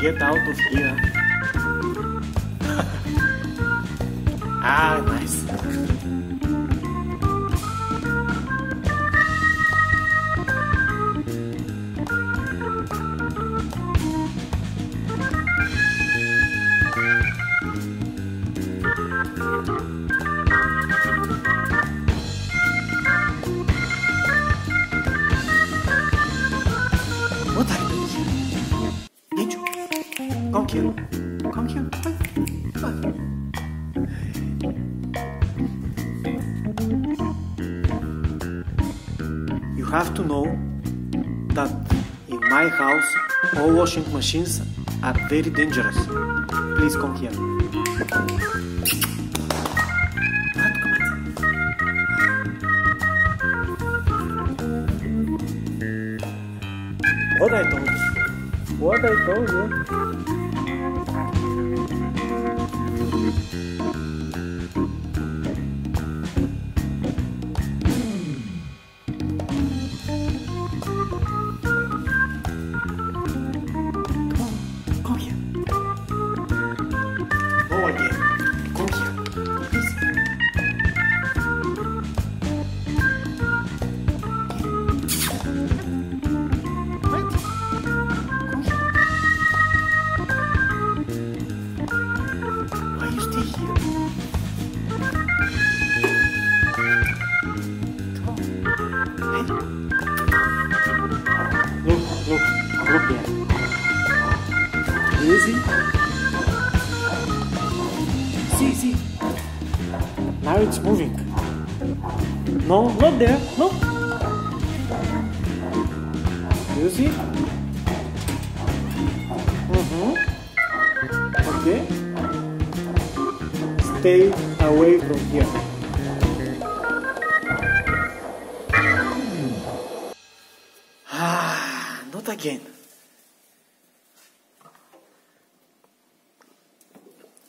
Get out of here. Ah, nice. What are you doing here? Angel, come here. Come here. Come. You have to know that in my house all washing machines are very dangerous. Please come here. What I told you? What I told you? Come here. Go again. Come here. Please. Wait. Come here. Why you stay here? Come. Hey. Look there. Easy. See. Now it's moving. No, not there. No. You see? Okay. Stay away from here. Ah, not again.